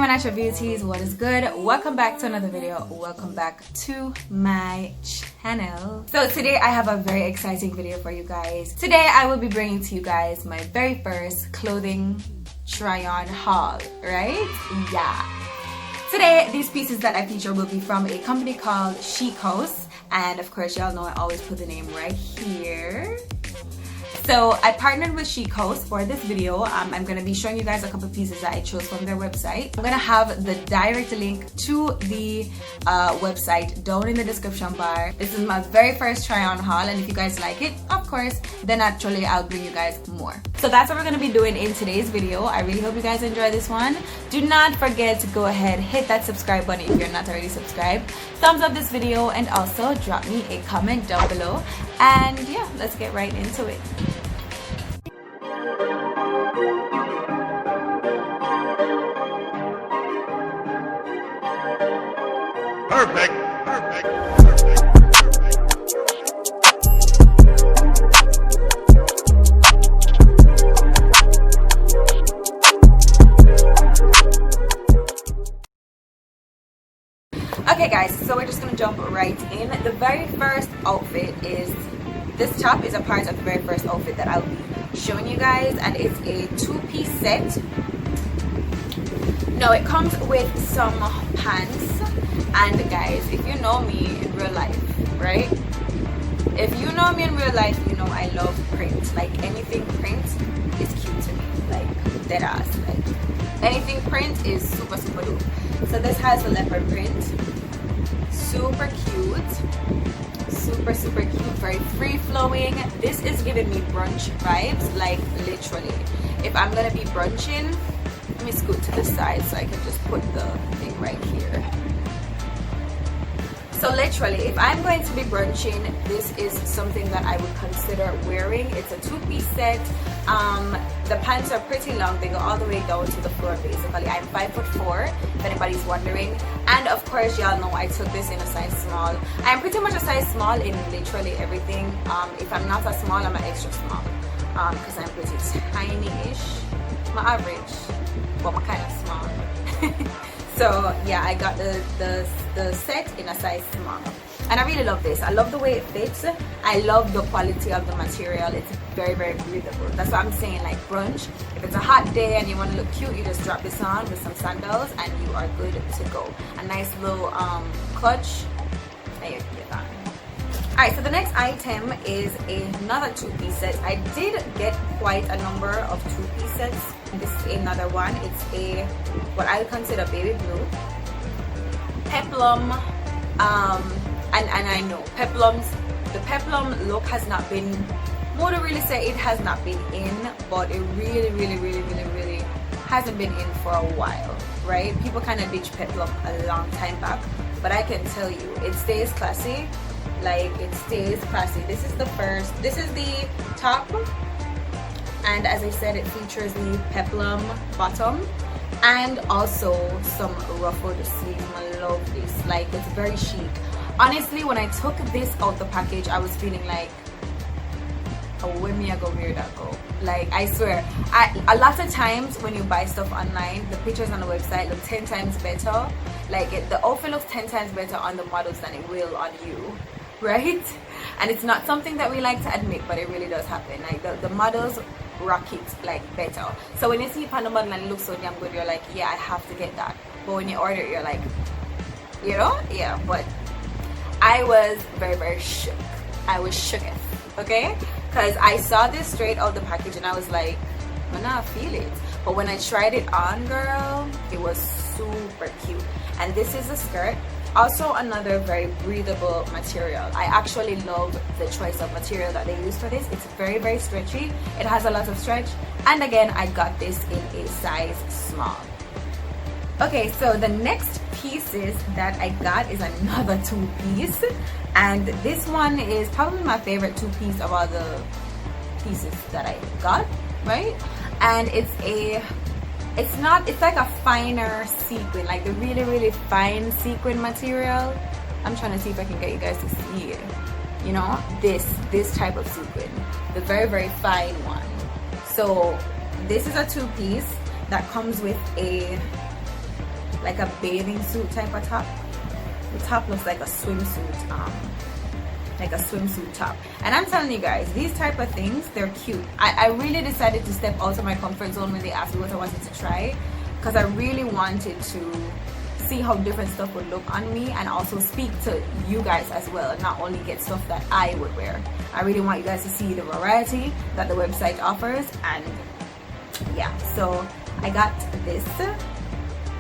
Natural beauties, what is good? Welcome back to another video. Welcome back to my channel. So today I have a very exciting video for you guys. Today I will be bringing to you guys my very first clothing try on haul, right? Yeah. Today these pieces that I feature will be from a company called CHICHOUZ, and of course y'all know I always put the name right here. So I partnered with CHICHOUZ for this video. I'm going to be showing you guys a couple of pieces that I chose from their website. I'm going to have the direct link to the website down in the description bar. This is my very first try on haul, and if you guys like it, of course, then naturally I'll bring you guys more. So that's what we're going to be doing in today's video. I really hope you guys enjoy this one. Do not forget to go ahead, hit that subscribe button if you're not already subscribed. Thumbs up this video and also drop me a comment down below. And yeah, let's get right into it. Perfect. Okay guys, so we're just gonna jump right in. The very first outfit is, this top is a part of the very first outfit that I'll be showing you guys, and it's a two-piece set. No, it comes with some pants, and guys, if you know me in real life, right? If you know me in real life, you know I love print. Like anything print is cute to me, like dead ass. Like anything print is super dope. So this has a leopard print, super cute, super cute, very free flowing. This is giving me brunch vibes, like literally. If I'm gonna be brunching, let me scoot to the side so I can just put the thing right here. So literally, if I'm going to be brunching, this is something that I would consider wearing. It's a two-piece set. The pants are pretty long. They go all the way down to the floor basically. I'm 5'4", if anybody's wondering. And of course, y'all know I took this in a size small. I'm pretty much a size small in literally everything. If I'm not a small, I'm an extra small. Because I'm pretty tiny-ish. My average, but I'm kind of small. So yeah, I got the set in a size small, and I really love this. I love the way it fits. I love the quality of the material. It's very breathable. That's what I'm saying, like brunch. If it's a hot day and you want to look cute, you just drop this on with some sandals and you are good to go. A nice little clutch, and you get that. Alright, so the next item is another two-piece set. I did get quite a number of two-piece sets. This is another one. It's a, what I consider baby blue, peplum, and I know peplums, the peplum look has not been, more to really say it has not been in, but it really hasn't been in for a while, right? People kind of ditched peplum a long time back, but I can tell you, it stays classy. Like, it stays classy. This is the first, this is the top, and as I said, it features the peplum bottom and also some ruffled sleeves. I love this. Like, it's very chic. Honestly, when I took this out the package, I was feeling like, oh, where me I go, where that go? Like, I swear, a lot of times when you buy stuff online, the pictures on the website look 10 times better. Like, the outfit looks 10 times better on the models than it will on you, right? And it's not something that we like to admit, but it really does happen. Like, the models rock it like better. So when you see it on the model and it looks so damn good, you're like, yeah, I have to get that. But when you order it, you're like, you know, yeah. But I was very shook. I was shooketh, okay? Because I saw this straight out the package and I was like, I now feel it. But when I tried it on, girl, it was super cute. And this is a skirt. Also another very breathable material. I actually love the choice of material that they use for this. It's very stretchy. It has a lot of stretch. And again, I got this in a size small. Okay, so the next pieces that I got is another two-piece. And this one is probably my favorite two-piece of all the pieces that I got, right? And it's like a finer sequin, like the really fine sequin material. I'm trying to see if I can get you guys to see it. you know, this type of sequin, the very fine one. So this is a two-piece that comes with a like a bathing suit type of top. The top looks like a swimsuit, top. And I'm telling you guys, these type of things, they're cute. I really decided to step out of my comfort zone when they asked me what I wanted to try, because I really wanted to see how different stuff would look on me and also speak to you guys as well, and not only get stuff that I would wear. I really want you guys to see the variety that the website offers. And yeah, so I got this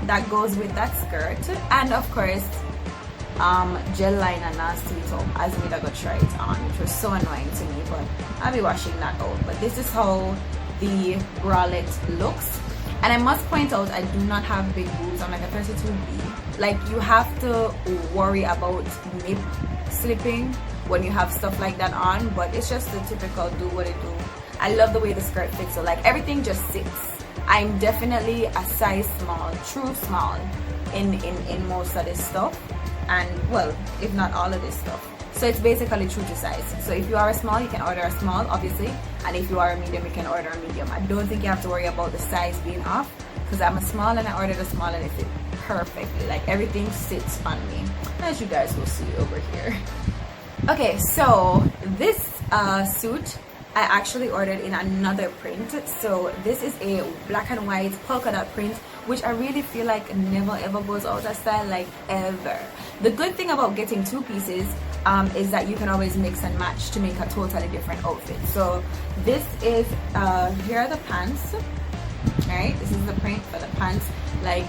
that goes with that skirt, and of course gel liner nasty top as me that got try it on, which was so annoying to me, but I'll be washing that out. But this is how the bralette looks. And I must point out, I do not have big boobs. I'm like a 32B. Like, you have to worry about nip slipping when you have stuff like that on, but it's just the typical do what it do. I love the way the skirt fits, so like everything just sits. I'm definitely a size small, true small in most of this stuff, and well, if not all of this stuff. So it's basically true to size. So if you are a small, you can order a small, obviously, and if you are a medium, you can order a medium. I don't think you have to worry about the size being off, because I'm a small and I ordered a small and it fit perfectly. Like, everything sits on me, as you guys will see over here. Okay, so this suit I actually ordered in another print. So this is a black and white polka dot print, which I really feel like never ever goes out of style, like ever. The good thing about getting two pieces is that you can always mix and match to make a totally different outfit. So this is here are the pants. Alright, this is the print for the pants. Like,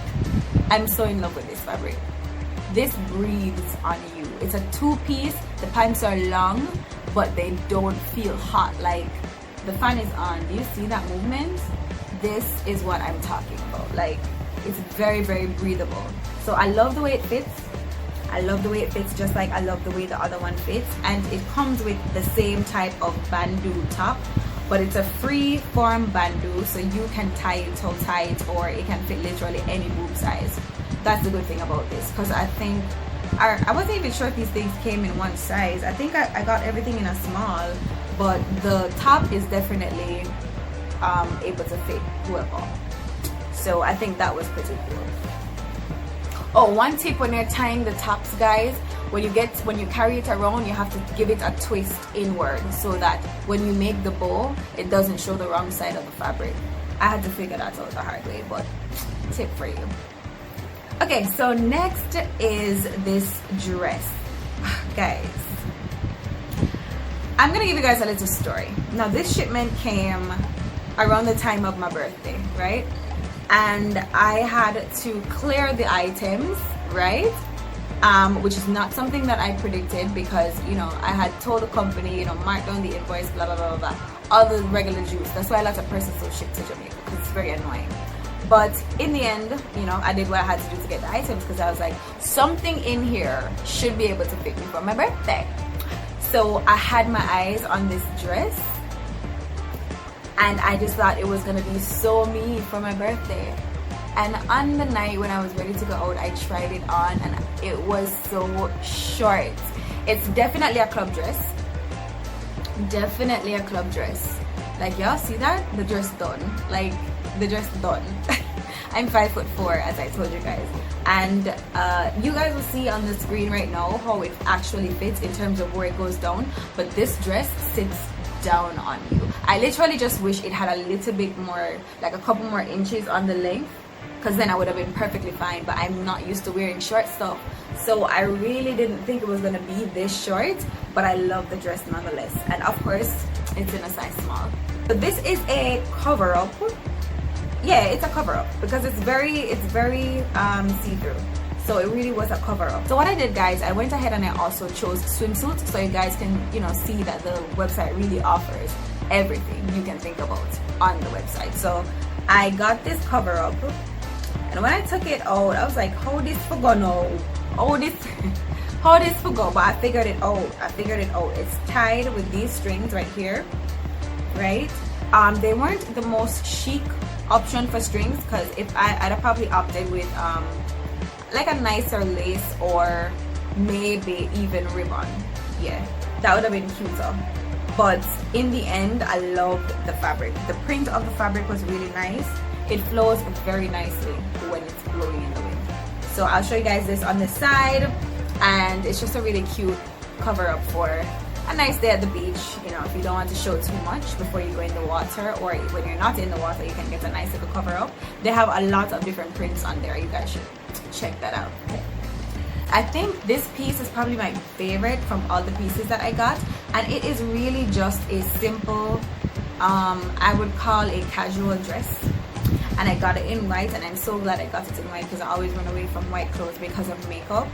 I'm so in love with this fabric. This breathes on you. It's a two-piece. The pants are long, but they don't feel hot. Like, the fan is on. Do you see that movement? This is what I'm talking about. Like, it's very breathable. So I love the way it fits. I love the way it fits, just like I love the way the other one fits. And it comes with the same type of bandeau top, but it's a free form bandeau, so you can tie it so tight, or it can fit literally any boob size. That's the good thing about this, because I think I wasn't even sure if these things came in one size. I think I got everything in a small, but the top is definitely able to fit whoever. So I think that was pretty cool. Oh, one tip when you're tying the tops, guys, when you carry it around, you have to give it a twist inward, so that when you make the bow, it doesn't show the wrong side of the fabric. I had to figure that out the hard way, but tip for you. Okay, so next is this dress. Guys, I'm gonna give you guys a little story. Now, this shipment came around the time of my birthday, right? And I had to clear the items, right? Which is not something that I predicted, because, you know, I had told the company, you know, mark down the invoice, blah blah blah blah, all the regular juice. That's why a lot of persons don't ship to Jamaica, because it's very annoying. But in the end, you know, I did what I had to do to get the items, because I was like, something in here should be able to fit me for my birthday. So I had my eyes on this dress, and I just thought it was gonna be so me for my birthday. And on the night when I was ready to go out, I tried it on, and it was so short. It's definitely a club dress. Definitely a club dress. Like, y'all see that? The dress done. Like, the dress done. I'm 5'4", as I told you guys, and you guys will see on the screen right now how it actually fits in terms of where it goes down. But this dress sits down on you. I literally just wish it had a little bit more, like a couple more inches on the length, because then I would have been perfectly fine. But I'm not used to wearing short stuff, so I really didn't think it was gonna be this short. But I love the dress nonetheless, and of course it's in a size small. So this is a cover-up. Yeah, it's a cover-up, because it's very see-through. So it really was a cover-up. So what I did, guys, I went ahead and I also chose swimsuit, so you guys can, you know, see that the website really offers everything you can think about on the website. So I got this cover-up, and when I took it out, I was like, how this for go now? How this for go? But I figured it out. It's tied with these strings right here, right? They weren't the most chic option for strings, because if I'd have probably opted with like a nicer lace, or maybe even ribbon. Yeah, that would have been cuter. But in the end, I loved the fabric. The print of the fabric was really nice. It flows very nicely when it's blowing in the wind. So I'll show you guys this on the side, and it's just a really cute cover up for a nice day at the beach. You know, if you don't want to show too much before you go in the water, or when you're not in the water, you can get a nice little cover up. They have a lot of different prints on there. You guys should check that out. Okay. I think this piece is probably my favorite from all the pieces that I got, and it is really just a simple, I would call a casual dress. And I got it in white, and I'm so glad I got it in white because I always run away from white clothes because of makeup.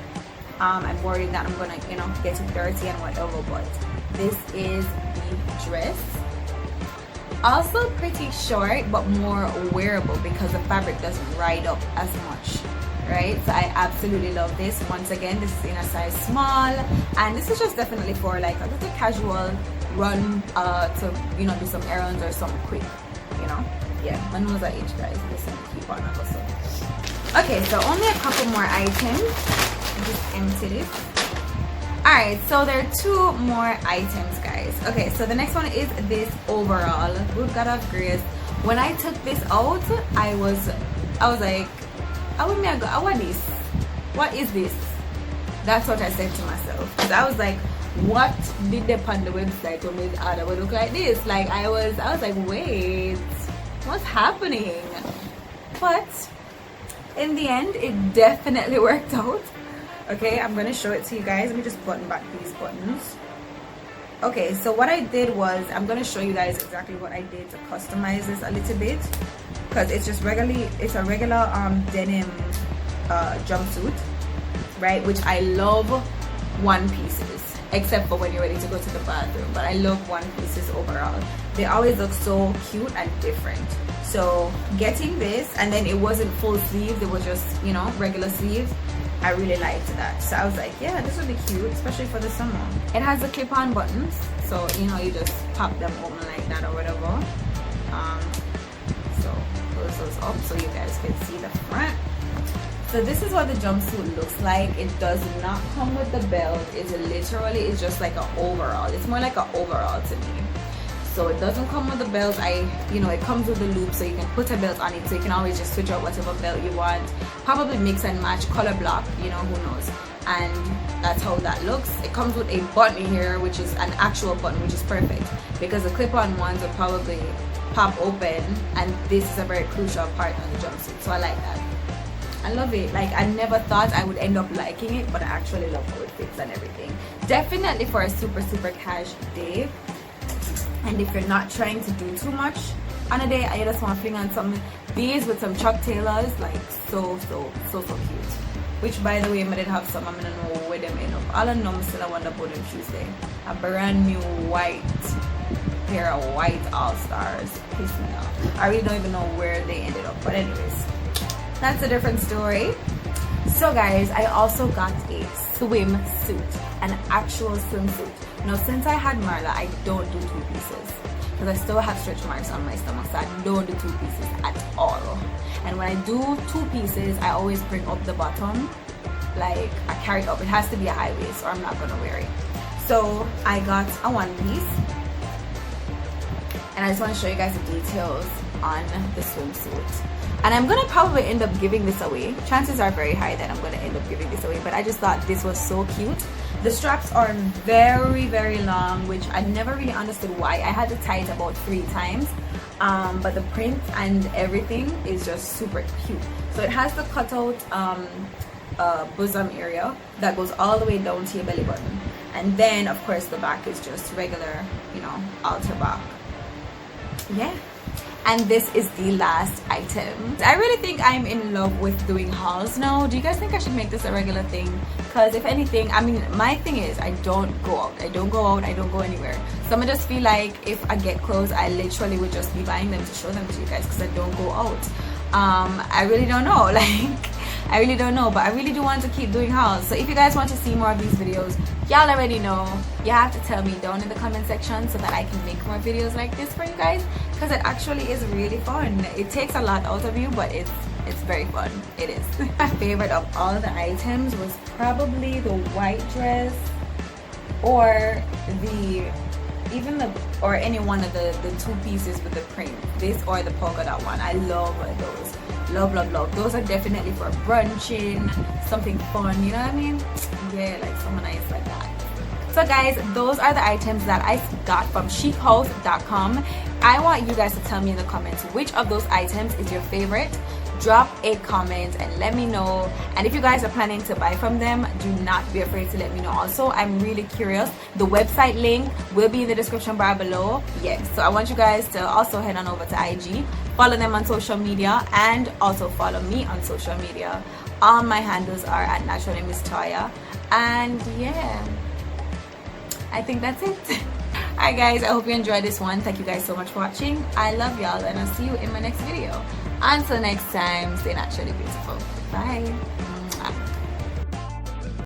I'm worried that I'm gonna, you know, get it dirty and whatever. But this is the dress. Also pretty short, but more wearable because the fabric doesn't ride up as much, right? So I absolutely love this. Once again, this is in a size small, and this is just definitely for like a little casual run to, you know, do some errands or something quick, you know. Yeah, my nose are itch, guys. Listen, keep on also. Okay, so only a couple more items. I just emptied it. Alright, so there are 2 more items, guys. Okay, so the next one is this overall. Good God of grace. When I took this out, I was like, I want this. What is this? That's what I said to myself. Because I was like, what did they on the website when we order would look like this? Like I was like, wait, what's happening? But in the end, it definitely worked out. Okay, I'm gonna show it to you guys. Let me just button back these buttons. Okay, so what I did was, I'm gonna show you guys exactly what I did to customize this a little bit, because it's just it's a regular denim jumpsuit, right? Which I love one pieces, except for when you're ready to go to the bathroom. But I love one pieces overall. They always look so cute and different. So getting this, and then it wasn't full sleeves, it was just, you know, regular sleeves. I really liked that. So I was like, yeah, this would be cute, especially for the summer. It has the clip-on buttons, so you know, you just pop them open like that or whatever. So close those up so you guys can see the front. So this is what the jumpsuit looks like. It does not come with the belt. It's literally, it's just like an overall. It's more like an overall to me. So it doesn't come with the belt. You know, it comes with the loop, so you can put a belt on it, so you can always just switch out whatever belt you want. Probably mix and match, color block, you know, who knows. And that's how that looks. It comes with a button here, which is an actual button, which is perfect, because the clip-on ones will probably pop open, and this is a very crucial part of the jumpsuit. So I like that. I love it. Like, I never thought I would end up liking it, but I actually love how it fits and everything. Definitely for a super cash day. And if you're not trying to do too much on a day, I just want to fling on some these with some Chuck Taylors, like so cute. Which, by the way, I did have some. I'm gonna know where them end up. All I know, I still want to put them Tuesday. A brand new white pair of white All Stars. Piss me off. I really don't even know where they ended up. But anyways, that's a different story. So guys, I also got a swimsuit, an actual swimsuit. Now, since I had Marla, I don't do 2 pieces because I still have stretch marks on my stomach, so I don't do 2 pieces at all. And when I do 2 pieces, I always bring up the bottom, like I carry it up. It has to be a high waist or I'm not gonna wear it. So I got a 1 piece, and I just want to show you guys the details on the swimsuit. And I'm gonna probably end up giving this away. Chances are very high that I'm gonna end up giving this away, but I just thought this was so cute. The straps are very long, which I never really understood why. I had to tie it about 3 times, but the print and everything is just super cute. So it has the cutout bosom area that goes all the way down to your belly button, and then of course the back is just regular, you know, halter back. Yeah. And this is the last item. I really think I'm in love with doing hauls now. Do you guys think I should make this a regular thing? Because if anything, I mean, my thing is I don't go out. I don't go anywhere. So I just feel like if I get clothes, I literally would just be buying them to show them to you guys, because I don't go out. I really don't know. Like, I really don't know, but I really do want to keep doing hauls. So if you guys want to see more of these videos, y'all already know. You have to tell me down in the comment section so that I can make more videos like this for you guys, because it actually is really fun. It takes a lot out of you, but it's very fun. It is. My favorite of all the items was probably the white dress or or any one of the two pieces with the print, this or the polka dot one. I love those. Love. Those are definitely for brunching, something fun, you know what I mean? Yeah, like something nice like that. So guys, those are the items that I got from CHICHOUZ.com. I want you guys to tell me in the comments which of those items is your favorite. Drop a comment and let me know, and if you guys are planning to buy from them, do not be afraid to let me know. Also, I'm really curious. The website link will be in the description bar below. Yes, so I want you guys to also head on over to IG, follow them on social media, and also follow me on social media. All my handles are at NaturallyMsToya, and yeah, I think that's it. Alright guys, I hope you enjoyed this one. Thank you guys so much for watching. I love y'all, and I'll see you in my next video. Until next time, stay naturally beautiful. Bye.